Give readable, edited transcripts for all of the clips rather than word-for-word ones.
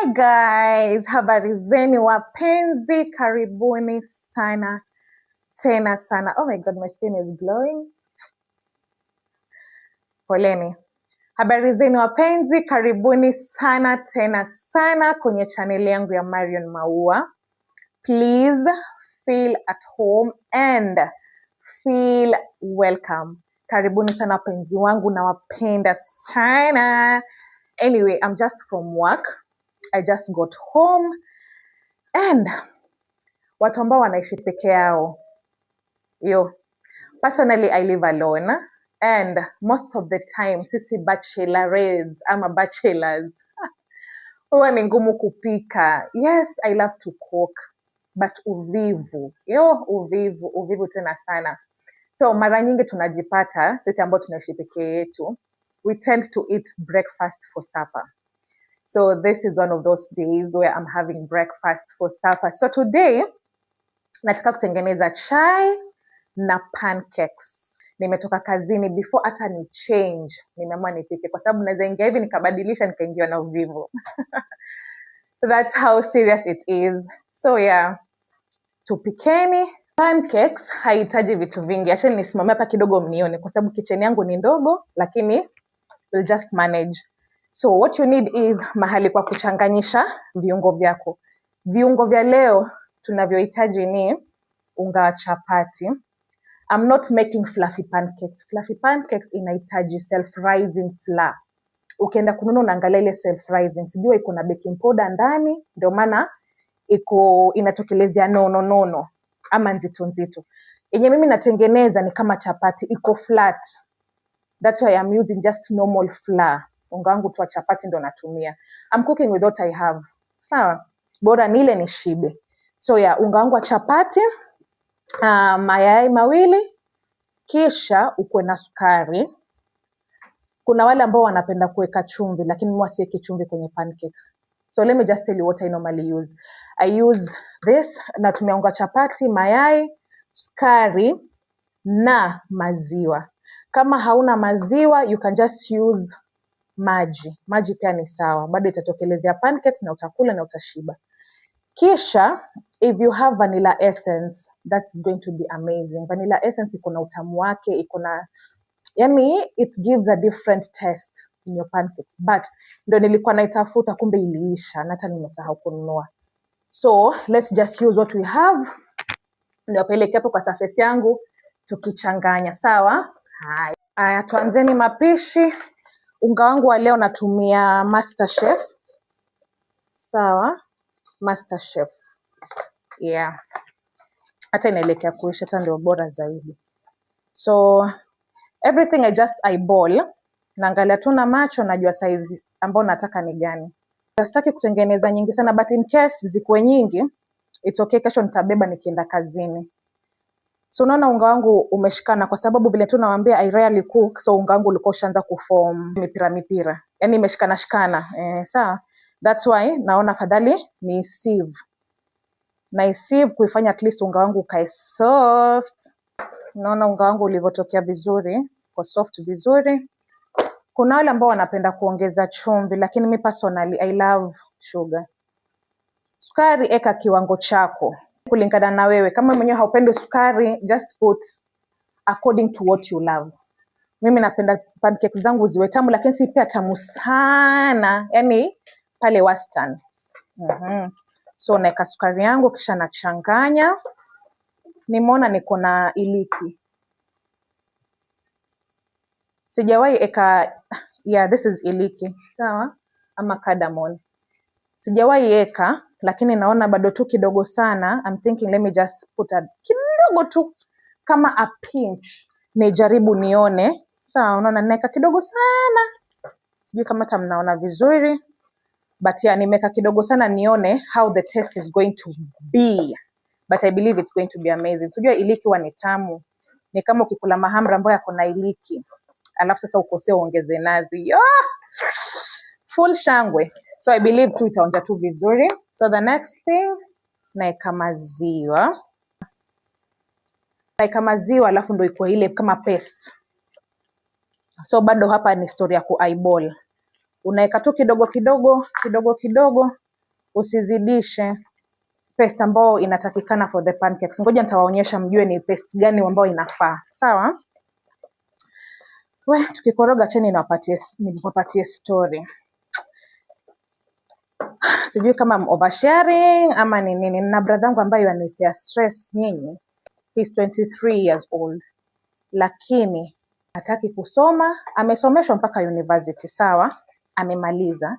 Hi guys, habari zenu wapenzi, karibuni sana tena sana. Oh my god, my skin is glowing. Poleni. Habari zenu wapenzi, karibuni sana tena sana kwenye chaneli yangu ya Marion Maua. Please feel at home and feel welcome. Karibuni sana wapenzi wangu, na wapenda sana. Anyway, I'm just from work. I just got home and watu ambao wanaishi peke yao. Personally I live alone and most of the time sisi bachelors ama bachelors huwa ni ngumu kupika. Yes, I love to cook but uvivu. Uvivu tena sana. So mara nyingi tunajipata sisi ambao tunaishi peke yetu, we tend to eat breakfast for supper. So this is one of those days where I'm having breakfast for supper. So today, nataka kutengeneza chai na pancakes. Nimetoka kazini, before hata ni change, nimeamua nipike kwa sababu naweza ingia hivi nikabadilisha nikaingia na uvivu. That's how serious it is. So yeah, tupikeni. Pancakes haihitaji vitu vingi. Acha nisimame hapa kidogo mnione kwa sababu kitchen yangu ni ndogo, lakini we'll just manage. So what you need is mahali kwa kuchanganyisha viungo vyako. Viungo vya leo tunavyohitaji ni unga wa chapati. I'm not making fluffy pancakes. Fluffy pancakes inahitaji self-rising flour. Ukienda kununua unaangalia ile self-rising. Sijua iko na baking powder ndani, ndio maana inatokelezea nono ama nzito. Yenye mimi natengeneza ni kama chapati, iko flat. That's why I'm using just normal flour. Unga wangu tu wa chapati ndo natumia. I'm cooking with what I have. Sawa? Bora nile nishibe. So yeah, unga wangu wa chapati, mayai mawili, kisha ukwe na sukari. Kuna wale ambao wanapenda kuweka chumvi, lakini mimi siweki chumvi kwenye pancake. So let me just tell you what I normally use. I use this, natumia unga wa chapati, mayai, sukari na maziwa. Kama hauna maziwa, you can just use maji. Maji pia ni sawa. Bado itatokelezea pancakes na utakula na utashiba. Kisha, if you have vanilla essence, that's going to be amazing. Vanilla essence iko na utamu wake, iko na, it gives a different taste in your pancakes. But ndo nilikuwa naitafuta kumbe iliisha, na hata nimesahau kununua. So, let's just use what we have. Ndio peleke hapo kwa surface yangu tukichanganya, sawa? Haya, tuanzeni mapishi. Unga wangu wa leo natumia MasterChef. Sawa? MasterChef. Yeah. Hata inaelekea kuisha, hata ndio bora zaidi. So, everything I just eyeball. Naangalia tu na macho, najua size ambao nataka ni gani. Sitaki kutengeneza nyingi sana, but in case zikuwe nyingi, it's okay, kesho nitabeba nikienda kazini. So unaona unga wangu umeshikana kwa sababu vile tu nawaambia I rarely cook, so unga wangu ulikuwa ushaanza kuform mipira. Yaani imeshikana. Sawa. That's why naona fadhali ni sieve. Na sieve kuifanya at least unga wangu ukae soft. Naona unga wangu ulivyotokea vizuri, kwa soft vizuri. Kuna wale ambao wanapenda kuongeza chumvi, lakini mi personally I love sugar. Sukari eka kiwango chako kulingana na wewe. Kama mwenyewe haupendi sukari, just put according to what you love. Mimi napenda pancakes zangu ziwe tamu, lakini si pia tamu sana. Yaani pale wastani. So naeka sukari yangu kisha nachanganya. Nimeona niko na iliki. Sijawahi eka, yeah, this is iliki. Sawa? Ama cardamom. Sijawahi eka, lakini naona bado tu kidogo sana. I'm thinking let me just put a kidogo tu kama a pinch. Nijaribu nione. Sawa, unaona naeka kidogo sana. Sijui kama hata mnaona vizuri. But yeah, nimeka kidogo sana nione how the taste is going to be. But I believe it's going to be amazing. Sijua iliki huwa ni tamu. Ni kama ukikula mahamri ambayo yako na iliki. Alafu sasa ukosea uongeze nazi. Full shangwe. So I believe tu itaonja tu vizuri. So the next thing, naeka maziwa. Naeka maziwa alafu ndo ikuwe ile kama paste. So bado hapa ni story ya ku eyeball. Unaeka tu kidogo kidogo. usizidishe paste ambayo inatakikana for the pancakes. Ngoja nitawaonyesha mjue ni paste gani ambayo inafaa. Sawa? Tukikoroga cheni niwapatie story. Sijui kama oversharing ama ni nini. Na brother yangu ambaye anipea stress nyinyi. He's 23 years old. Lakini hataki kusoma, amesomeshwa mpaka university, sawa? Amemaliza.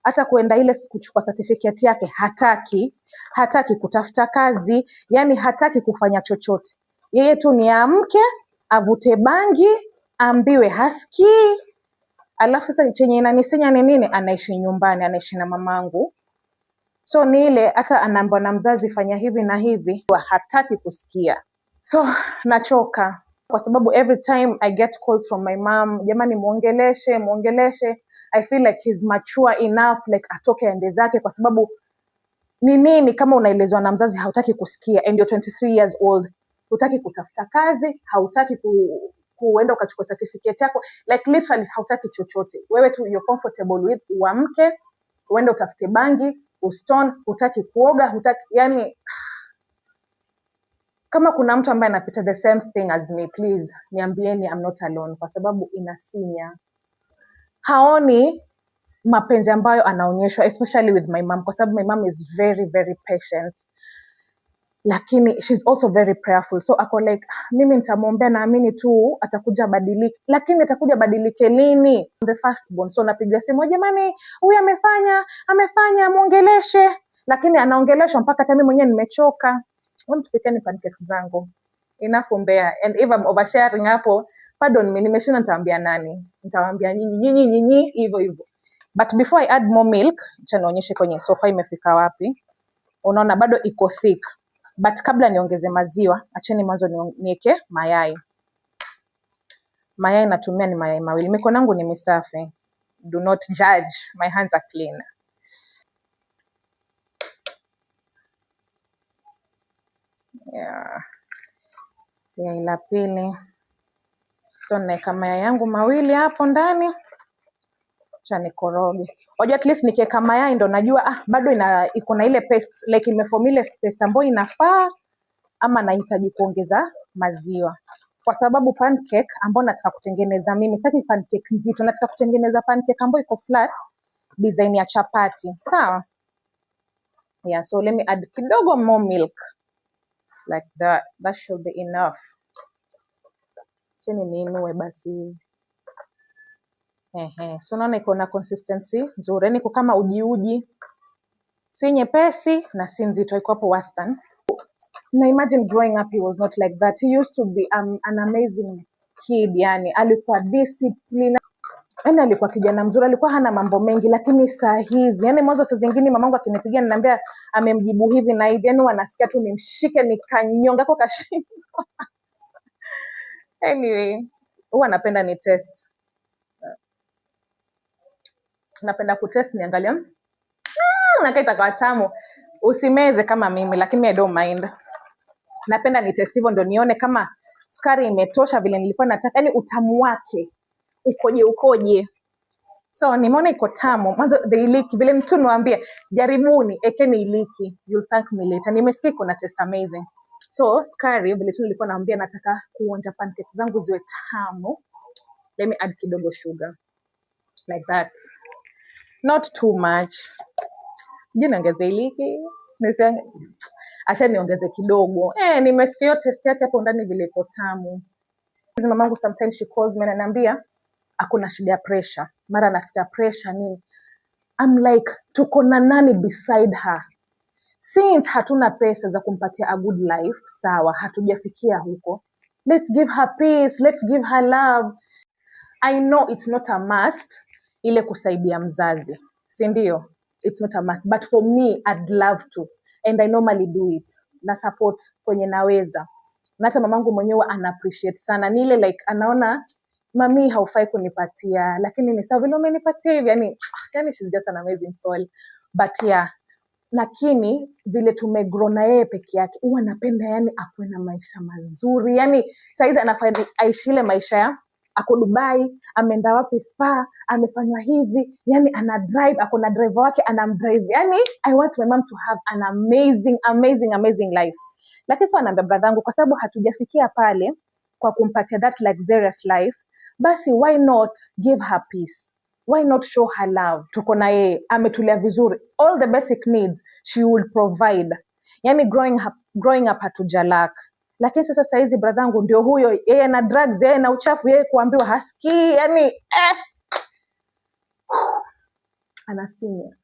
Hata kuenda ile kuchukua certificate yake hataki kutafuta kazi, yani hataki kufanya chochote. Yeye tu ni amke, avute bangi, ambiwe hasikii. Alafu sasa chenye inanisinya ni nini? Anaishi nyumbani, anaishi na mamangu. So ni ile hata anaambiwa na mzazi fanya hivi na hivi, hataki kusikia. So nachoka kwa sababu every time I get calls from my mom, jamani muongeleshe. I feel like he's mature enough, like atoke ende zake, kwa sababu ni nini kama unaelezwa na mzazi hautaki kusikia, and you're 23 years old, hutaki kutafuta kazi, hautaki kuenda ukachukua certificate yako, like literally hautaki chochote. Wewe tu you're comfortable with uamke, uende utafute bangi, ustone, hutaki kuoga, hutaki, yani kama kuna mtu ambaye anapita the same thing as me, please niambieni I'm not alone, kwa sababu inasinya. Haoni mapenzi ambayo anaonyeshwa, especially with my mom, kwa sababu my mom is very very patient, lakini she's also very prayerful. So ako like, mimi nitamwombea, naamini tu atakuja badilike. Lakini atakuja badilike lini? The first born. So napiga simu, jamani huyu amefanya muongeleshe, lakini anaongeleshwa mpaka hata mimi mwenyewe nimechoka. Tupikeni pancakes zangu. Enough umbea. And if I'm oversharing hapo, pardon me, nimeshinda nitaambia nani? Nitawaambia nyinyi hivyo. But before I add more milk, acha nionyeshe kwenye sofa imefika wapi. Unaona bado iko thick. But kabla niongeze maziwa, acheni mwanzo niweke mayai. Mayai natumia ni mayai mawili. Mikono yangu ni misafi. Do not judge. My hands are clean. Yai la pili. So naeka mayai yangu mawili hapo ndani. Acha nikoroge. Oja at least nikiweka mayai ndo najua bado iko na ile paste, like imeform ile paste ambayo inafaa, ama nahitaji kuongeza maziwa. Kwa sababu pancake ambayo nataka kutengeneza mimi, sitaki pancake nzito, nataka kutengeneza pancake ambayo iko flat, design ya chapati. Sawa? Yeah, so let me add kidogo more milk. Like that. That should be enough. Cheni niinue basi. So naona iko na consistency nzuri. Niko kama uji. Si nyepesi na si nzito, iko hapo wastani. Na imagine growing up he was not like that. He used to be an amazing kid, yani alikuwa disciplined. Yani alikuwa kijana mzuri, alikuwa hana mambo mengi, lakini saa hizi, yani mwanzo saa zingine mamangu akinipigia ananiambia amemjibu hivi na hivi, yani wanasikia tu nimshike nikanyonga kwa kashinda. Anyway, huwa napenda ni test. Napenda kutest niangalia. Nakaita kwa tamu. Usimeze kama mimi, lakini I don't mind. Napenda ni test hivyo ndo nione kama sukari imetosha vile nilikuwa nataka, yani utamu wake ukoje. So nimeona iko tamu. Mwanzo the iliki vile mtu niwaambia, jaribuni, ekeni iliki, you'll thank me later. Nimesikia kuna taste amazing. So sukari vile tu nilikuwa naambia nataka kuonja pancakes zangu ziwe tamu. Let me add kidogo sugar. Like that. Not too much. Niongeze iliki. Acha niongeze kidogo. Nimesikia taste yake hapo ndani vile iko tamu. Mamangu sometimes she calls me na ananiambia hakuna shida ya pressure. Mara nasikia pressure nini. I'm like, tuko na nani beside her? Since hatuna pesa za kumpatia a good life, sawa, hatujafikia huko. Let's give her peace, let's give her love. I know it's not a must ile kusaidia mzazi. Si ndio? It's not a must, but for me I'd love to, and I normally do it. Na support kwenye naweza. Na hata mamangu mwenyewe ana appreciate sana. Ni ile like anaona mami haufai kunipatia, lakini ni sawa vile umenipatia hivi, yani she's just an amazing soul. But yeah, lakini vile tumegrow na yeye peke yake, huwa napenda yani akuwe na maisha mazuri. Yani saizi anafanya aishi ile maisha ya ako Dubai, ameenda wapi spa, amefanywa hivi, yani ana drive, ako na driver wake anamdrive. Yani I want my mom to have an amazing life. Lakini sio anaambia brother yangu, kwa sababu hatujafikia pale kwa kumpatia that luxurious life, basi why not give her peace? Why not show her love? Tuko na yeye, ametulia vizuri, all the basic needs she will provide. Yani growing up hatujalak. Lakini sasa saizi bradhangu ndio huyo, yeye na drugs, yeye na uchafu, yeye kuambiwa hasikii, yani anasinya.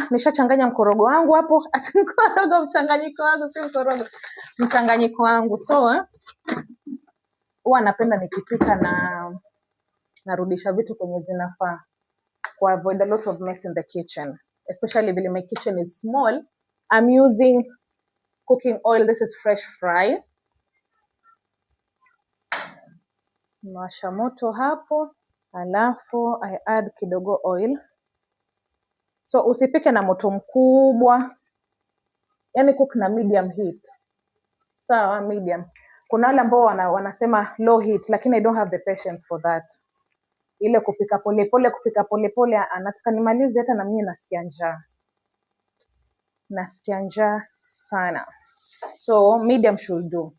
Nishachanganya mkorogo wangu hapo. Ati mkorogo, mchanganyiko wangu, si mkorogo, mchanganyiko wangu. So huwa napenda nikipika na narudisha vitu kwenye zinafaa, ku avoid a lot of mess in the kitchen, especially vile my kitchen is small. I'm using cooking oil. This is fresh fry. Nawasha moto hapo, alafu I add kidogo oil. So usipike na moto mkubwa, yani cook na medium heat. Sawa, medium. Kuna wale ambao wanasema low heat, lakini I don't have the patience for that. Ile kupika polepole, anataka nimalize, hata na mimi nasikia njaa sana. So medium should do,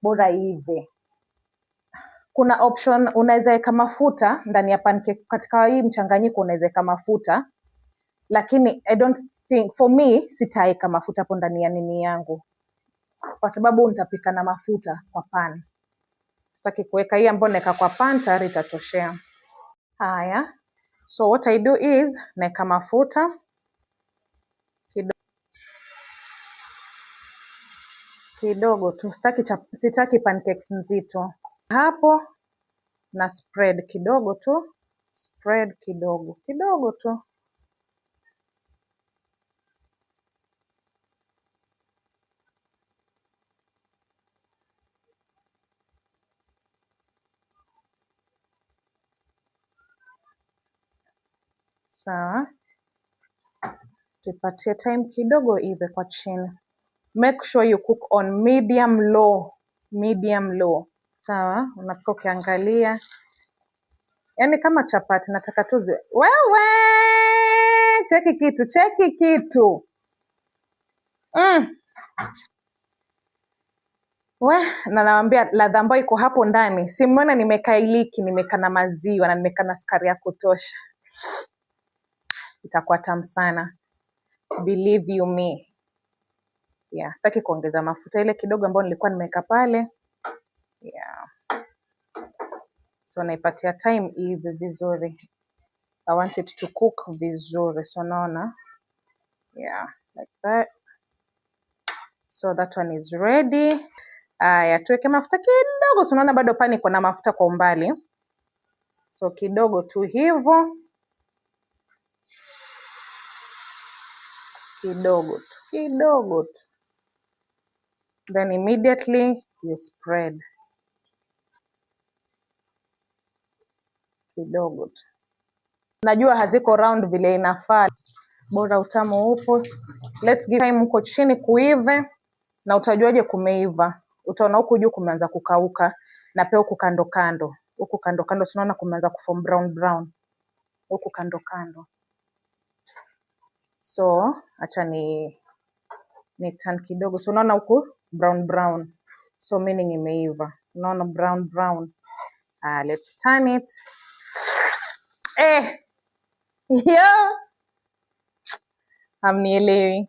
bora ive. Kuna option, unaweza weka mafuta ndani ya pancake. Katika hii mchanganyiko unaweza weka mafuta, lakini I don't think, for me, sitaweka mafuta hapo ndani ya nini yangu, kwa sababu nitapika na mafuta kwa pan. Sitaki kuweka hii ambayo naweka kwa pan, tayari itatoshea. Haya, so what I do is naweka mafuta kidogo tu, sitaki pancakes nzito. Hapo na spread kidogo tu, kidogo tu. Sawa, tupatie time kidogo ive kwa chini. Make sure you cook on medium low. Sawa, unapika ukiangalia, yani kama chapati. Nataka tu wewe cheki kitu na nawaambia ladha ambayo iko hapo ndani. Simuona nimeka iliki, nimeka na maziwa na nimeka na sukari ya kutosha. Itakuwa tamu sana, believe you me. Yeah, sitaki kuongeza mafuta, ile kidogo ambayo nilikuwa nimeka pale. Yeah. So naipatia time ive vizuri. I want it to cook vizuri. So naona, yeah, like that. So that one is ready. Tuweke mafuta kidogo. So naona bado pani kuna mafuta kwa umbali. So kidogo tu hivyo. Kidogo tu. Then immediately you spread. Kidogo tu. Najua haziko round vile inafaa, bora utamu upo. Let's give time huko chini kuive. Na utajuaje kumeiva? Utaona huku juu kumeanza kukauka, na pia huku kando kando. Unaona kumeanza kuform brown. Huku kando. So acha ni turn kidogo. So unaona huku brown. So meaning imeiva. Unaona brown. Let's turn it. Yeah. Amnielewi.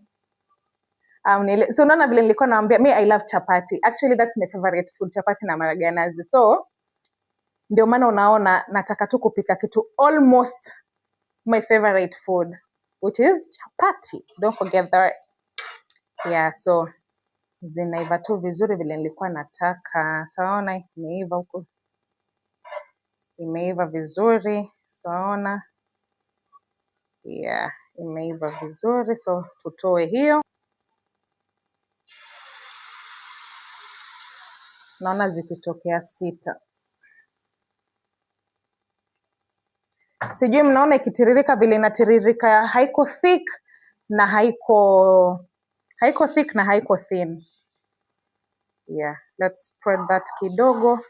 So unaona vile nilikuwa naambia, me I love chapati. Actually that's my favorite food, chapati na maharagwe ya nazi. So ndio maana unaona nataka tu kupika kitu almost my favorite food, which is chapati. Don't forget that. Yeah, so zinaiva tu vizuri vile nilikuwa nataka. Saona imeiva huko. Imeiva vizuri. Saona. Yeah, imeiva vizuri. So tutoe hiyo. Naona zikitokea 6. Sijui mnaona ikitiririka vile inatiririka, haiko thick na haiko thin. Yeah, let's spread that kidogo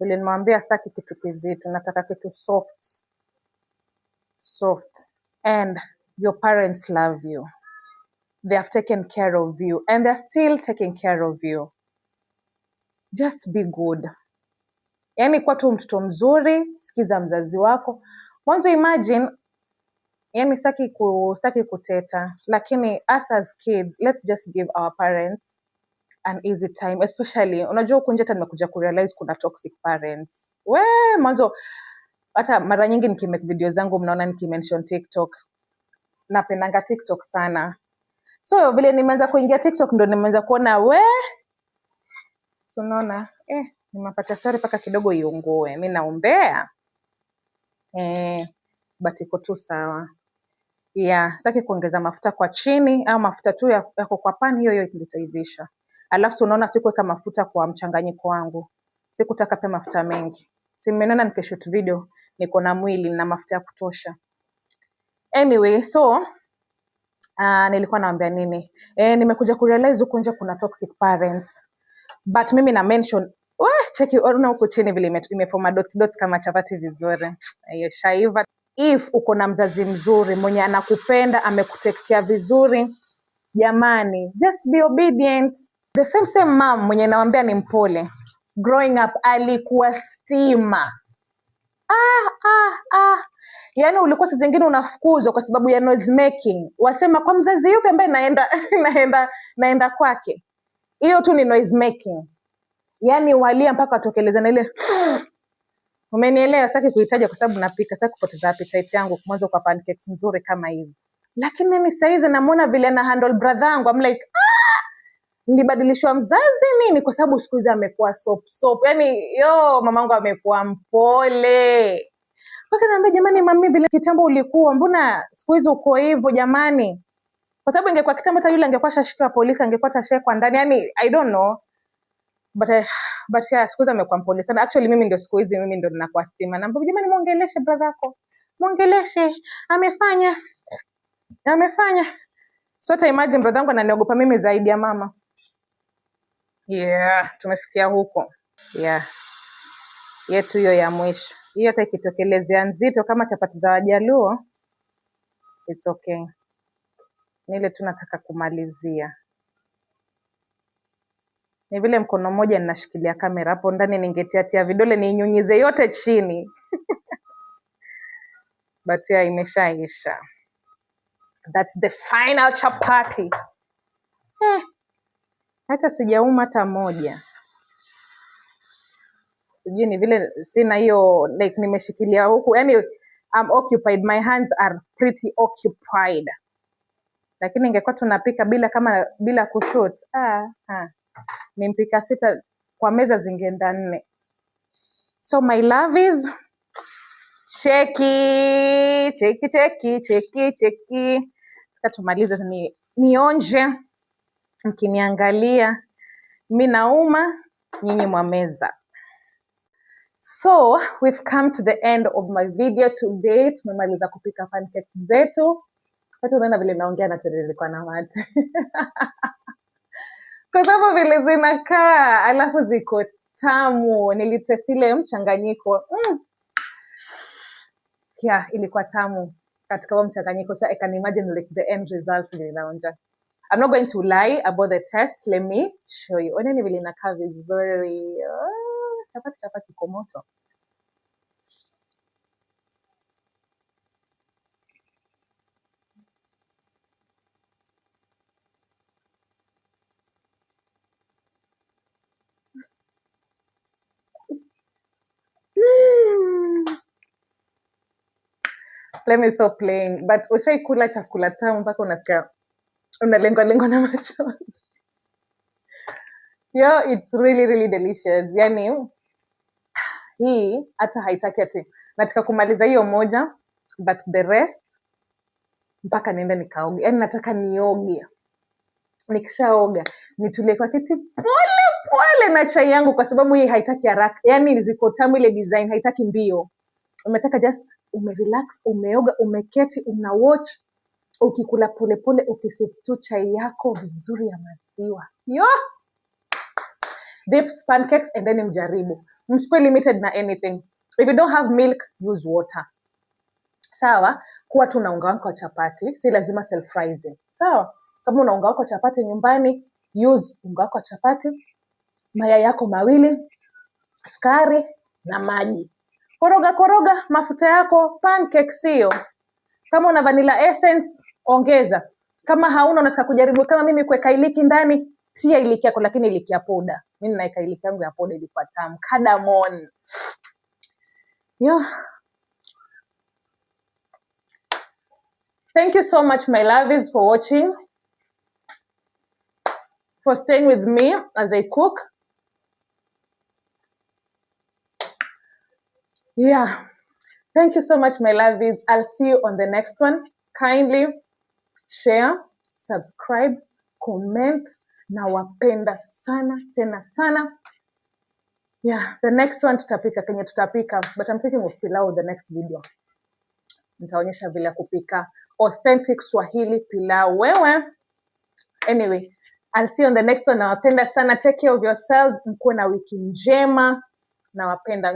Vile nimwambia sitaki kitu kizito, nataka kitu soft. And your parents love you. They have taken care of you and they're still taking care of you. Just be good. Yaani kwa tu mtoto mzuri, sikiza mzazi wako. Mwanzo imagine, yaani sitaki kuteta, lakini us as kids, let's just give our parents an easy time, especially unajua huku nje hata nimekuja kurealize kuna toxic parents. Mwanzo hata mara nyingi nikimake video zangu mnaona nikimention TikTok. Napendanga TikTok sana. So vile nimeanza kuingia TikTok ndo nimeanza kuona so unaona nimepata story paka kidogo iungue. Mimi naombea. But iko tu sawa. Sitaki kuongeza mafuta kwa chini au mafuta tu yako kwa pan, hiyo itaivisha. Alafu unaona sikuweka mafuta kwa mchanganyiko wangu. Sikutaka pia mafuta mengi. Si mmenona nikishoot video niko na mwili na mafuta ya kutosha. Anyway, so nilikuwa naambia nini? Nimekuja kurealize huko nje kuna toxic parents. But mimi na mention, cheki ona huko chini vile imefoma dots kama chapati vizuri. Hiyo shaiva. If uko na mzazi mzuri mwenye anakupenda, amekutekea vizuri, jamani, just be obedient. The same mom mwenye nawaambia ni mpole. Growing up alikuwa stima. Yaani ulikuwa saa zingine unafukuzwa kwa sababu ya noise making. Wasema kwa mzazi yupi ambaye naenda kwake. Hiyo tu ni noise making. Yaani walia mpaka watokeleza na ile umenielewa, sitaki kuitaja kwa sababu napika, sitaki kupoteza appetite yangu mwanzo kwa pancakes nzuri kama hizi. Lakini mimi saizi namuona vile na handle brother wangu, I'm like nilibadilishwa mzazi nini kwa sababu siku hizi amekuwa soap. Yaani mamangu amekuwa mpole. Mpaka naambia jamani mami vile kitambo ulikuwa, mbona siku hizi uko hivyo jamani? Kwa sababu ingekuwa kitambo hata yule angekuwa shashika polisi, angekuwa tashekwa ndani. Yaani I don't know. But siku hizi amekuwa mpole sana. Actually mimi ndio siku hizi mimi ndio ninakuwa stima. Naambia jamani muongeleshe brother yako. Muongeleshe, amefanya. So ta imagine brother yangu ananiogopa mimi zaidi ya mama. Tumefikia huko. Yetu hiyo ya mwisho. Hiyo hata ikitokelezea nzito kama chapati za Wajaluo, it's okay. Nile tunataka kumalizia. Ni vile mkono mmoja ninashikilia kamera hapo ndani ningetiatia vidole ninyunyize yote chini. But imeshaisha. That's the final chapati. Hata sijauma hata moja. Sijui ni vile sina hiyo like nimeshikilia huku. Yaani I'm occupied, my hands are pretty occupied. Lakini ingekuwa tunapika bila kushoot. Nimpika 6 kwa meza zingeenda 4. So my lovies, cheki. Sasa tumalize nionje. Mkiniangalia mimi nauma, nyinyi mwameza. So we've come to the end of my video today. Tumemaliza kupika pancakes zetu. Hata unaona vile naongea na nilikuwa na mate. Kwa sababu vile zinakaa, alafu ziko tamu. Nilitest ile mchanganyiko. Ilikuwa tamu. Katika huo mchanganyiko, so I can imagine like the end result vile inaonja. I'm not going to lie about the test. Let me show you. Oneni vile inakaa vizuri. Chapati kwa moto. Let me stop playing. But ushaikula chakula tamu mpaka unasikia unalengwa na machozi. It's really really delicious. Yaani hii hata haitaki ati nataka kumaliza hiyo moja, but the rest mpaka niende nikaoge. Yaani nataka nioge. Nikishaoga nitulie kwa kiti pole na chai yangu kwa sababu hii haitaki haraka. Yaani ziko tamu ile design, haitaki mbio. Umetaka just umerelax, umeoga, umeketi, una watch, ukikula pole ukisipu chai yako vizuri ya maziwa. Dips pancakes and then mjaribu. Msikuwe limited na anything. If you don't have milk, use water. Sawa, kuwa tu na unga wako wa chapati, si lazima self rising. Sawa, kama una unga wako wa chapati nyumbani, use unga wako wa chapati, mayai yako mawili, sukari na maji. Koroga mafuta yako, pancake sio. Kama una vanilla essence, ongeza. Kama hauna unataka kujaribu kama mimi kuweka iliki ndani, tia iliki yako, lakini iliki ya poda. Mimi naika iliki yangu ya poda ilikuwa tamu. Cardamom. Thank you so much, my lovies, for watching, for staying with me as I cook. Yeah. Thank you so much, my lovies. I'll see you on the next one. Kindly share, subscribe, comment. Nawapenda sana, tena sana. Yeah, the next one tutapika kenye tutapika, but I'm thinking of pilau the next video. Nitaonyesha vile kupika authentic Swahili pilau. Wewe. Anyway, I'll see you on the next one. Nawapenda sana. Take care of yourselves. Mkuwe na wiki njema. Nawapenda.